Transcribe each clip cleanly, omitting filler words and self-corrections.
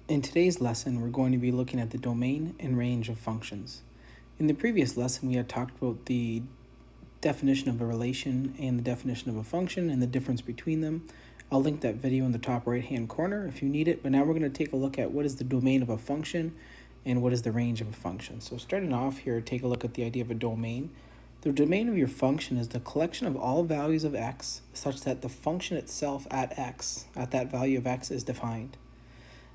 In today's lesson, we're going to be looking at the domain and range of functions. In the previous lesson, we had talked about the definition of a relation and the definition of a function and the difference between them. I'll link that video in the top right-hand corner if you need it, but now we're going to take a look at what is the domain of a function and what is the range of a function. So starting off here, take a look at the idea of a domain. The domain of your function is the collection of all values of x such that the function itself at x, at that value of x, is defined.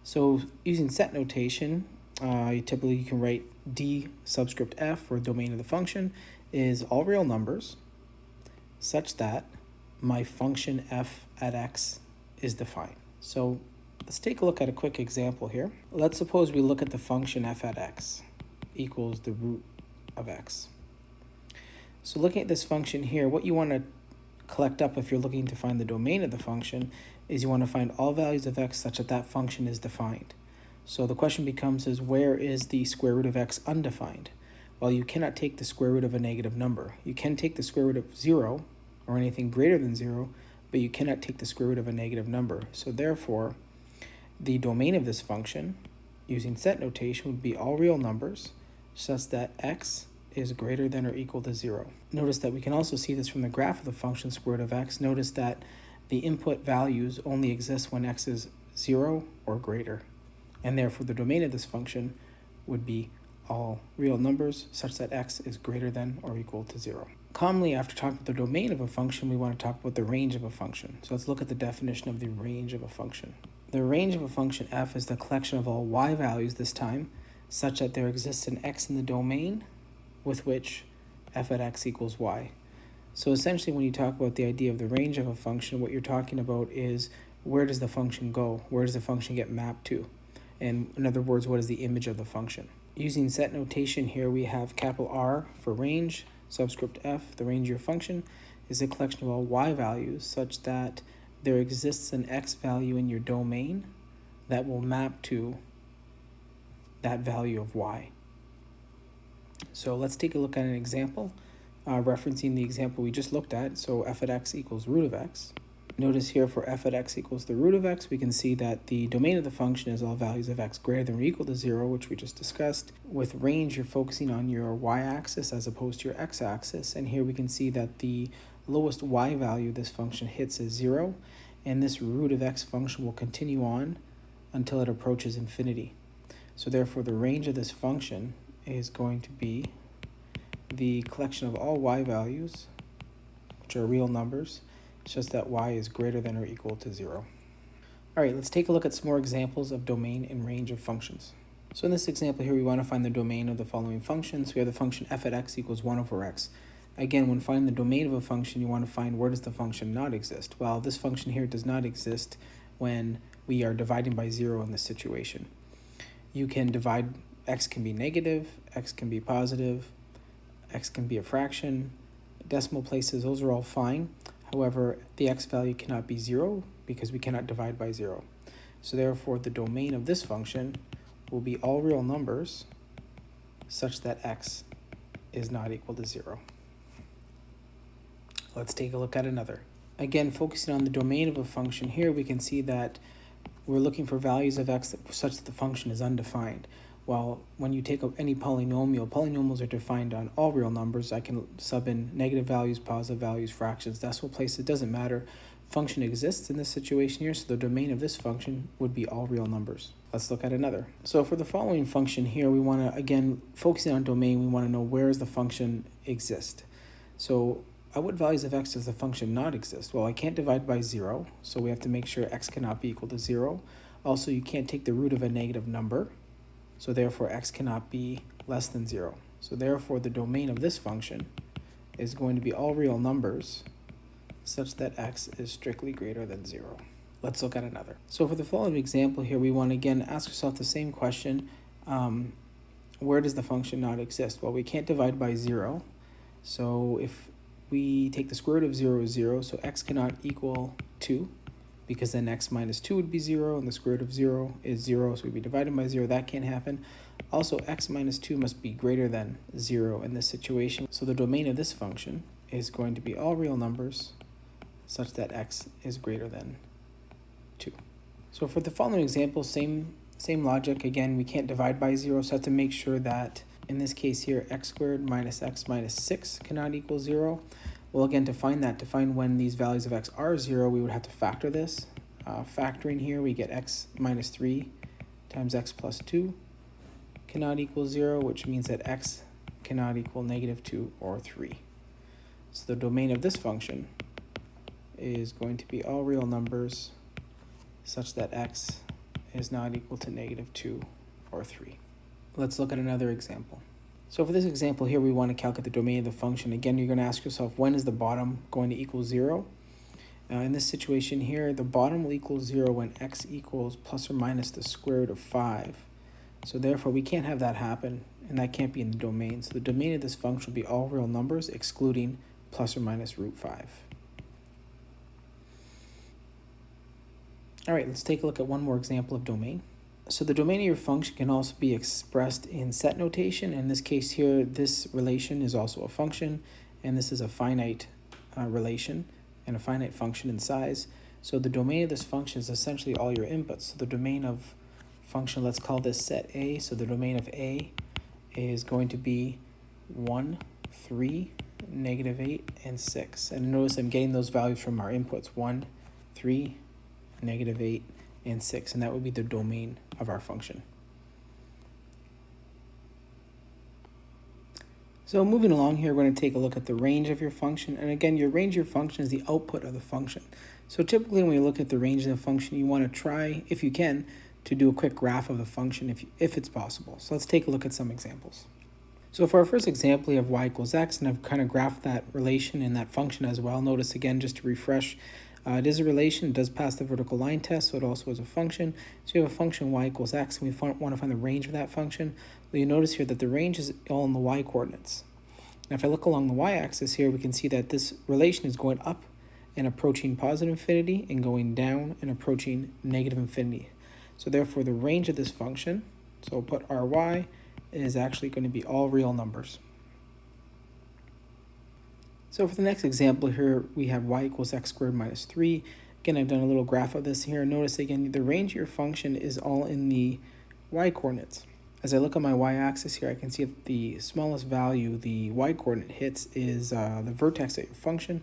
So using set notation, you can write d subscript f, for domain of the function, is all real numbers such that my function f at x is defined. So let's take a look at a quick example here. Let's suppose we look at the function f at x equals the root of x. So looking at this function here, what you want to collect up if you're looking to find the domain of the function is you want to find all values of x such that that function is defined. So the question becomes where is the square root of x undefined? Well, you cannot take the square root of a negative number. You can take the square root of 0 or anything greater than 0, but you cannot take the square root of a negative number. So therefore, the domain of this function, using set notation, would be all real numbers such that x is greater than or equal to 0. Notice that we can also see this from the graph of the function square root of x. Notice that the input values only exist when x is 0 or greater, and therefore the domain of this function would be all real numbers such that x is greater than or equal to 0. Commonly, after talking about the domain of a function, we want to talk about the range of a function. So let's look at the definition of the range of a function. The range of a function f is the collection of all y values this time such that there exists an x in the domain with which f at x equals y. So essentially, when you talk about the idea of the range of a function, what you're talking about is where does the function go? Where does the function get mapped to? And in other words, what is the image of the function? Using set notation here, we have capital R for range, subscript f, the range of your function, is a collection of all y values such that there exists an x value in your domain that will map to that value of y. So let's take a look at an example, referencing the example we just looked at. So f at x equals root of x. Notice here for f at x equals the root of x, we can see that the domain of the function is all values of x greater than or equal to 0, which we just discussed. With range, you're focusing on your y-axis as opposed to your x-axis. And here we can see that the lowest y value this function hits is 0, and this root of x function will continue on until it approaches infinity. So therefore, the range of this function is going to be the collection of all y values, which are real numbers, just that y is greater than or equal to 0. All right, let's take a look at some more examples of domain and range of functions. So in this example here, we want to find the domain of the following functions. We have the function f at x equals 1 over x. Again, when finding the domain of a function, you want to find where does the function not exist. Well, this function here does not exist when we are dividing by 0 in this situation. You can divide, x can be negative, x can be positive, x can be a fraction, decimal places, those are all fine. However, the x value cannot be 0 because we cannot divide by 0. So therefore, the domain of this function will be all real numbers such that x is not equal to 0. Let's take a look at another. Again, focusing on the domain of a function here, we can see that we're looking for values of x such that the function is undefined. Well, when you take up any polynomial, polynomials are defined on all real numbers. I can sub in negative values, positive values, fractions, decimal places, it doesn't matter. Function exists in this situation here, so the domain of this function would be all real numbers. Let's look at another. So for the following function here, we want to, again, focusing on domain, we want to know where does the function exist. So at what values of x does the function not exist? Well, I can't divide by 0, so we have to make sure x cannot be equal to 0. Also, you can't take the root of a negative number, so therefore x cannot be less than 0. So therefore, the domain of this function is going to be all real numbers such that x is strictly greater than 0. Let's look at another. So for the following example here, we want to again ask ourselves the same question. Where does the function not exist? Well, we can't divide by 0. So if we take the square root of 0 is 0, so x cannot equal 2, because then x minus 2 would be 0, and the square root of 0 is 0, so we'd be divided by 0. That can't happen. Also, x minus 2 must be greater than 0 in this situation. So the domain of this function is going to be all real numbers such that x is greater than 2. So for the following example, same Same logic, again, we can't divide by 0, so I have to make sure that, in this case here, x squared minus x minus 6 cannot equal 0. Well, again, to find when these values of x are 0, we would have to factor this. Factoring here, we get x minus 3 times x plus 2 cannot equal 0, which means that x cannot equal negative 2 or 3. So the domain of this function is going to be all real numbers such that x is not equal to negative 2 or 3. Let's look at another example. So for this example here, we want to calculate the domain of the function. Again, you're going to ask yourself, when is the bottom going to equal 0? In this situation here, the bottom will equal 0 when x equals plus or minus the square root of 5. So therefore, we can't have that happen, and that can't be in the domain. So the domain of this function will be all real numbers, excluding plus or minus root 5. All right, let's take a look at one more example of domain. So the domain of your function can also be expressed in set notation. In this case here, this relation is also a function, and this is a finite relation and a finite function in size. So the domain of this function is essentially all your inputs. So the domain of function, let's call this set A. So the domain of A is going to be 1, 3, negative 8, and 6. And notice I'm getting those values from our inputs, 1, 3, negative 8, and 6, and that would be the domain of our function. So moving along here, we're going to take a look at the range of your function. And again, your range of your function is the output of the function. So typically when you look at the range of the function, you want to try, if you can, to do a quick graph of the function if it's possible. So let's take a look at some examples. So for our first example, we have y equals x, and I've kind of graphed that relation and that function as well. Notice again, just to refresh, it is a relation, it does pass the vertical line test, so it also is a function. So you have a function y equals x, and we want to find the range of that function. Well, you notice here that the range is all in the y coordinates. Now if I look along the y-axis here, we can see that this relation is going up and approaching positive infinity, and going down and approaching negative infinity. So therefore the range of this function, so we'll put ry, is actually going to be all real numbers. So for the next example here, we have y equals x squared minus 3. Again, I've done a little graph of this here. Notice again, the range of your function is all in the y-coordinates. As I look at my y-axis here, I can see that the smallest value the y-coordinate hits is the vertex of your function.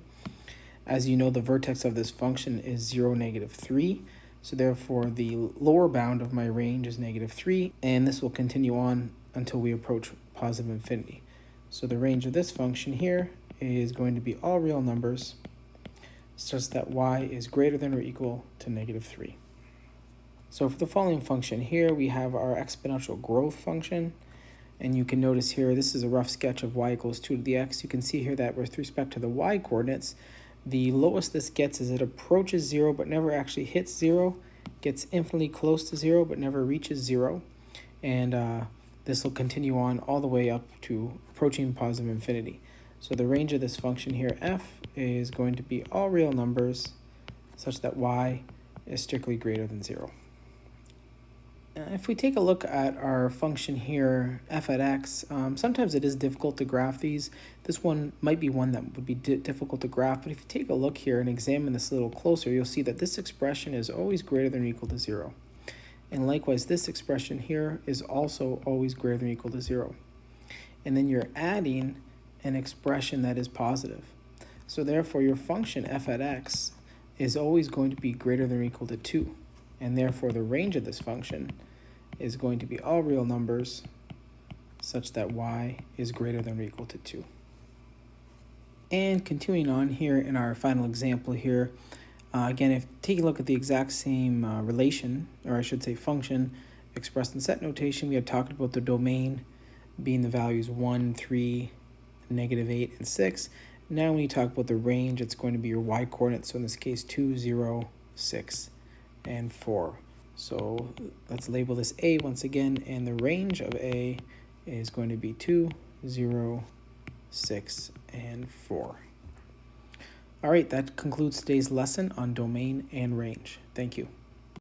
As you know, the vertex of this function is 0, negative 3. So therefore, the lower bound of my range is negative 3, and this will continue on until we approach positive infinity. So the range of this function here is going to be all real numbers such that y is greater than or equal to negative 3. So for the following function here, we have our exponential growth function. And you can notice here, this is a rough sketch of y equals 2 to the x. You can see here that with respect to the y coordinates, the lowest this gets is it approaches 0 but never actually hits 0, gets infinitely close to 0 but never reaches 0. And this will continue on all the way up to approaching positive infinity. So the range of this function here, f, is going to be all real numbers such that y is strictly greater than 0. If we take a look at our function here, f at x, sometimes it is difficult to graph these. This one might be one that would be difficult to graph, but if you take a look here and examine this a little closer, you'll see that this expression is always greater than or equal to 0. And likewise, this expression here is also always greater than or equal to 0. And then you're adding an expression that is positive. So therefore, your function f at x is always going to be greater than or equal to 2. And therefore, the range of this function is going to be all real numbers such that y is greater than or equal to 2. And continuing on here in our final example here, again, if take a look at the exact same relation, or I should say function, expressed in set notation, we had talked about the domain being the values 1, 3, negative 8, and 6. Now when you talk about the range, it's going to be your y-coordinates, so in this case 2, 0, 6, and 4. So let's label this A once again, and the range of A is going to be 2, 0, 6, and 4. All right, that concludes today's lesson on domain and range. Thank you.